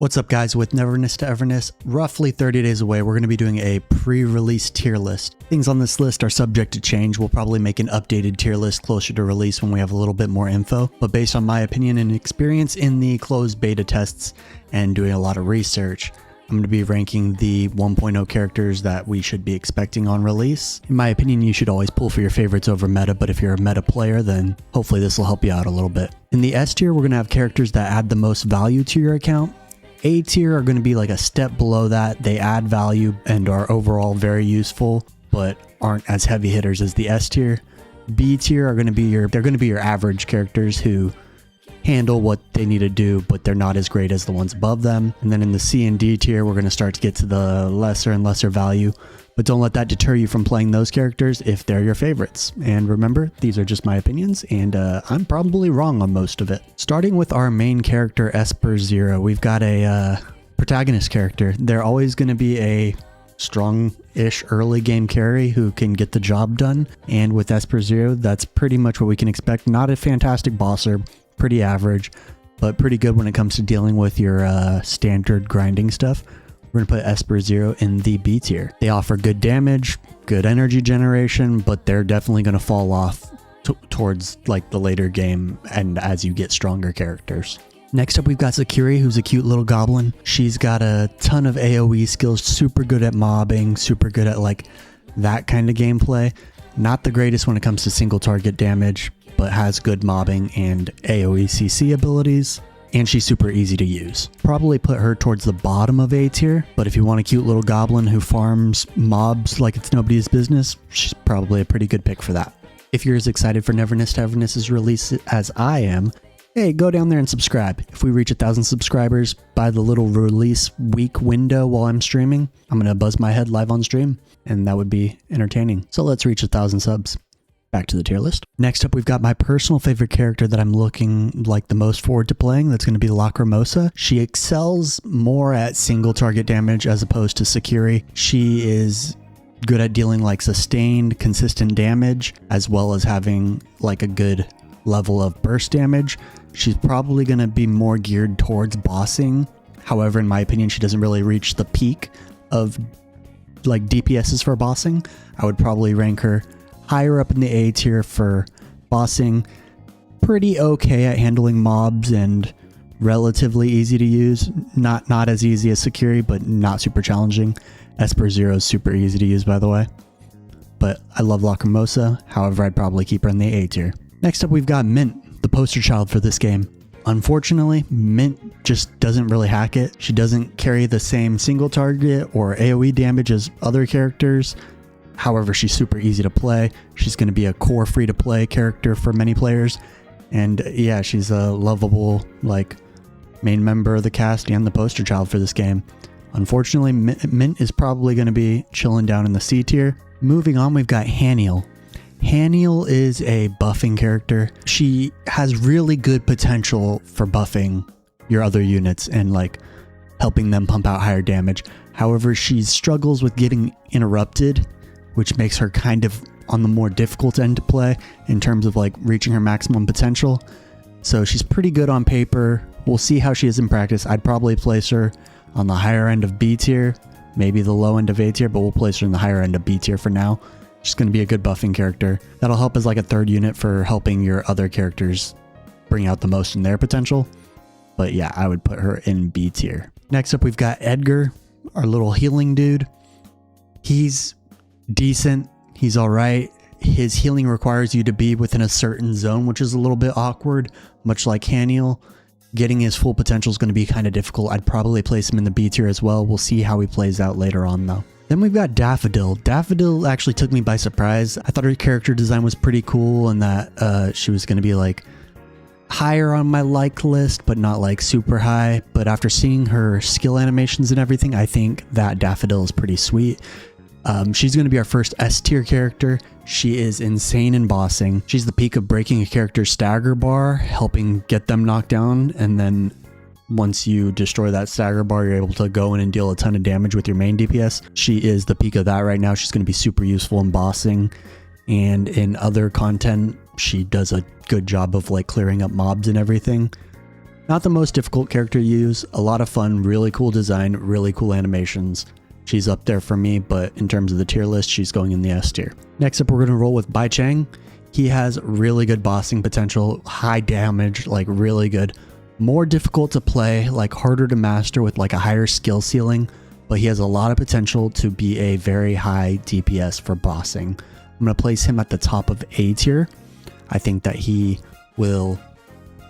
What's up guys, with Neverness to Everness, roughly 30 days away, we're going to be doing a pre-release tier list. Things on this list are subject to change. We'll probably make an updated tier list closer to release when we have a little bit more info. But based on my opinion and experience in the closed beta tests and doing a lot of research, I'm going to be ranking the 1.0 characters that we should be expecting on release. In my opinion, you should always pull for your favorites over meta, but if you're a meta player, then hopefully this will help you out a little bit. In the S tier, we're going to have characters that add the most value to your account. A tier are going to be like a step below that. They add value and are overall very useful, but aren't as heavy hitters as the S tier. B tier are going to be your average characters who handle what they need to do, but they're not as great as the ones above them. And then in the C and D tier, we're going to start to get to the lesser and lesser value, but don't let that deter you from playing those characters if they're your favorites. And remember, these are just my opinions, and I'm probably wrong on most of it. Starting with our main character, Espers 0, we've got a protagonist character. They're always going to be a strong-ish early game carry who can get the job done. And with Espers 0, that's pretty much what we can expect. Not a fantastic bosser, pretty average, but pretty good when it comes to dealing with your standard grinding stuff. We're going to put Espers 0 in the B tier. They offer good damage, good energy generation, but they're definitely going to fall off towards like the later game and as you get stronger characters. Next up, we've got Sakuri, who's a cute little goblin. She's got a ton of AoE skills, super good at mobbing, super good at like that kind of gameplay. Not the greatest when it comes to single target damage, but has good mobbing and AoE CC abilities. And she's super easy to use. Probably put her towards the bottom of A tier, but if you want a cute little goblin who farms mobs like it's nobody's business, she's probably a pretty good pick for that. If you're as excited for Neverness to Everness's release as I am, hey, go down there and subscribe. If we reach 1,000 subscribers by the little release week window while I'm streaming, I'm gonna buzz my head live on stream, and that would be entertaining. So let's reach 1,000 subs. Back to the tier list. Next up, we've got my personal favorite character that I'm looking like the most forward to playing. That's going to be Lacrimosa. She excels more at single target damage as opposed to Sakuri. She is good at dealing like sustained, consistent damage, as well as having like a good level of burst damage. She's probably going to be more geared towards bossing. However, in my opinion, she doesn't really reach the peak of like DPSs for bossing. I would probably rank her higher up in the A tier for bossing, pretty okay at handling mobs and relatively easy to use. Not as easy as Sakuri, but not super challenging. Espers 0 is super easy to use, by the way. But I love Lacrimosa, however I'd probably keep her in the A tier. Next up, we've got Mint, the poster child for this game. Unfortunately, Mint just doesn't really hack it. She doesn't carry the same single target or AoE damage as other characters. However, she's super easy to play. She's going to be a core free-to-play character for many players. And yeah, she's a lovable, like, main member of the cast and the poster child for this game. Unfortunately, Mint is probably going to be chilling down in the C tier. Moving on, we've got Haniel. Haniel is a buffing character. She has really good potential for buffing your other units and, like, helping them pump out higher damage. However, she struggles with getting interrupted, which makes her kind of on the more difficult end to play in terms of like reaching her maximum potential. So she's pretty good on paper. We'll see how she is in practice. I'd probably place her on the higher end of B tier, maybe the low end of A tier, but we'll place her in the higher end of B tier for now. She's going to be a good buffing character. That'll help as like a third unit for helping your other characters bring out the most in their potential. But yeah, I would put her in B tier. Next up, we've got Edgar, our little healing dude. He's decent. He's all right. His healing requires you to be within a certain zone, which is a little bit awkward, much like Haniel. Getting his full potential is going to be kind of difficult. I'd probably place him in the B tier as well. We'll see how he plays out later on though. Then we've got Daffodil. Daffodil actually took me by surprise. I thought her character design was pretty cool and that she was going to be like higher on my like list, but not like super high. But after seeing her skill animations and everything, I think that Daffodil is pretty sweet. She's going to be our first S tier character. She is insane in bossing. She's the peak of breaking a character's stagger bar, helping get them knocked down. And then once you destroy that stagger bar, you're able to go in and deal a ton of damage with your main DPS. She is the peak of that right now. She's going to be super useful in bossing. And in other content, she does a good job of like clearing up mobs and everything. Not the most difficult character to use, a lot of fun, really cool design, really cool animations. She's up there for me, but in terms of the tier list, she's going in the S tier. Next up, we're going to roll with Bai Chang. He has really good bossing potential, high damage, like really good. More difficult to play, like harder to master with like a higher skill ceiling, but he has a lot of potential to be a very high DPS for bossing. I'm going to place him at the top of A tier. I think that he will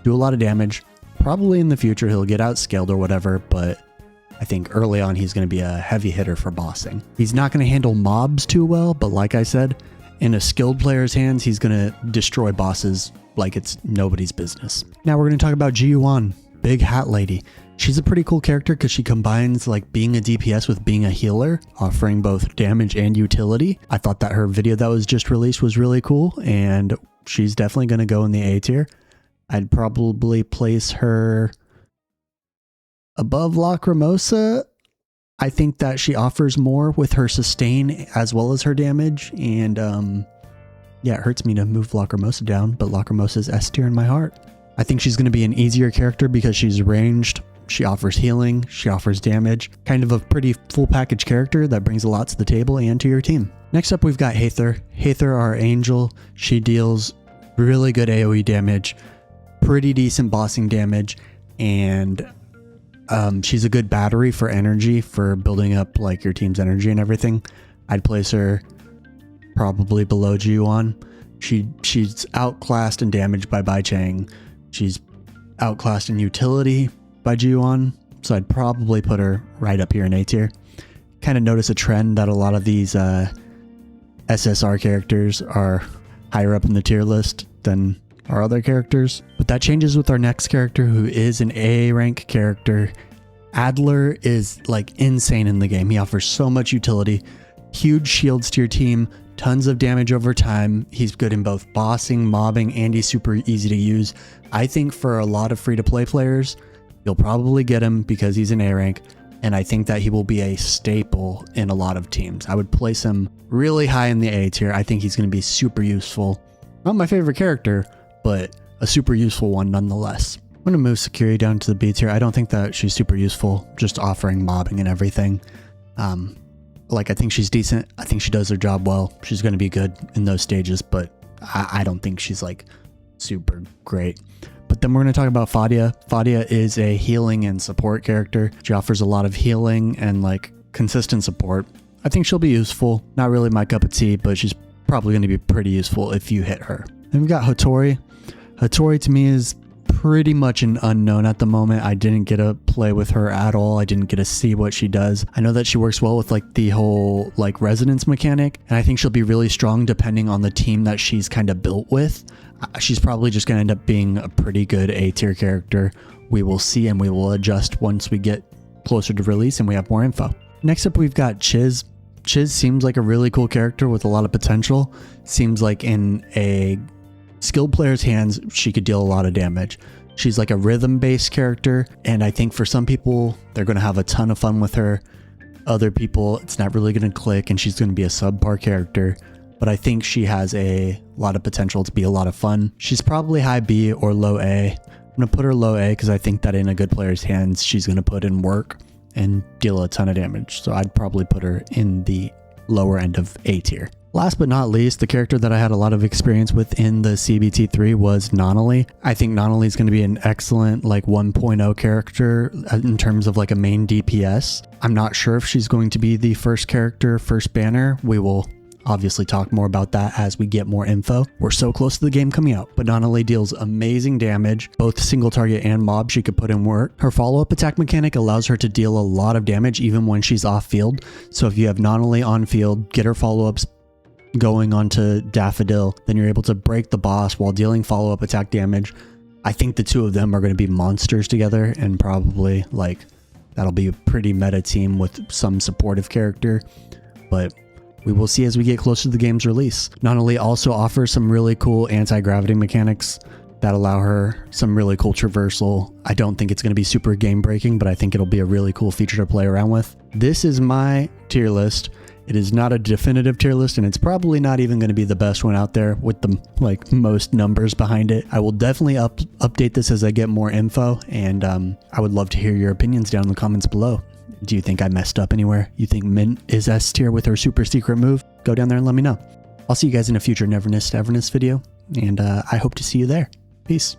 do a lot of damage. Probably in the future he'll get outscaled or whatever, but I think early on he's going to be a heavy hitter for bossing. He's not going to handle mobs too well, but like I said, in a skilled player's hands, he's going to destroy bosses like it's nobody's business. Now we're going to talk about Ji-Yuan, Big Hat Lady. She's a pretty cool character because she combines like being a DPS with being a healer, offering both damage and utility. I thought that her video that was just released was really cool, and she's definitely going to go in the A tier. I'd probably place her above Lacrimosa. I think that she offers more with her sustain as well as her damage, and yeah, it hurts me to move Lacrimosa down, but Lacrimosa's S tier in my heart. I think she's going to be an easier character because she's ranged, she offers healing, she offers damage, kind of a pretty full package character that brings a lot to the table and to your team. Next up, we've got Hathor. Hathor, our angel. She deals really good AoE damage, pretty decent bossing damage, and she's a good battery for energy, for building up like your team's energy and everything. I'd place her probably below Ji-Yuan. She's outclassed in damage by Bai Chang. She's outclassed in utility by Ji-Yuan, so I'd probably put her right up here in A tier. Kind of notice a trend that a lot of these SSR characters are higher up in the tier list than our other characters, but that changes with our next character, who is an A rank character. Adler is like insane in the game. He offers so much utility, huge shields to your team, tons of damage over time. He's good in both bossing, mobbing, and he's super easy to use. I think for a lot of free-to-play players, you'll probably get him because he's an A rank, and I think that he will be a staple in a lot of teams. I would place him really high in the A tier. I think he's going to be super useful. Not my favorite character, but a super useful one nonetheless. I'm going to move Security down to the B tier. I don't think that she's super useful, just offering mobbing and everything. Like, I think she's decent. I think she does her job well. She's going to be good in those stages, but I don't think she's like super great. But then we're going to talk about Fadia. Fadia is a healing and support character. She offers a lot of healing and like consistent support. I think she'll be useful. Not really my cup of tea, but she's probably going to be pretty useful if you hit her. Then we've got Hattori. Hattori to me is pretty much an unknown at the moment. I didn't get to play with her at all. I didn't get to see what she does. I know that she works well with like the whole like resonance mechanic, and I think she'll be really strong depending on the team that she's kind of built with. She's probably just going to end up being a pretty good A tier character. We will see, and we will adjust once we get closer to release and we have more info. Next up, we've got Chiz. Chiz seems like a really cool character with a lot of potential. Seems like in a skilled player's hands, she could deal a lot of damage. She's like a rhythm-based character, and I think for some people, they're going to have a ton of fun with her. Other people, it's not really going to click, and she's going to be a subpar character. But I think she has a lot of potential to be a lot of fun. She's probably high B or low A. I'm going to put her low A because I think that in a good player's hands, she's going to put in work and deal a ton of damage. So I'd probably put her in the lower end of A tier. Last but not least, the character that I had a lot of experience with in the CBT3 was Nonali. I think Nonali is going to be an excellent like 1.0 character in terms of like a main DPS. I'm not sure if she's going to be the first character, first banner. We will obviously talk more about that as we get more info. We're so close to the game coming out, but Nonali deals amazing damage, both single target and mob. She could put in work. Her follow-up attack mechanic allows her to deal a lot of damage even when she's off field. So if you have Nonali on field, get her follow-ups going onto Daffodil, then you're able to break the boss while dealing follow-up attack damage. I think the two of them are going to be monsters together, and probably like that'll be a pretty meta team with some supportive character, but we will see as we get closer to the game's release. Nonali also offers some really cool anti-gravity mechanics that allow her some really cool traversal. I don't think it's going to be super game breaking, but I think it'll be a really cool feature to play around with. This is my tier list. It is not a definitive tier list, and it's probably not even going to be the best one out there with the most numbers behind it. I will definitely update this as I get more info, and I would love to hear your opinions down in the comments below. Do you think I messed up anywhere? You think Mint is S tier with her super secret move? Go down there and let me know. I'll see you guys in a future Neverness to Everness video, and I hope to see you there. Peace.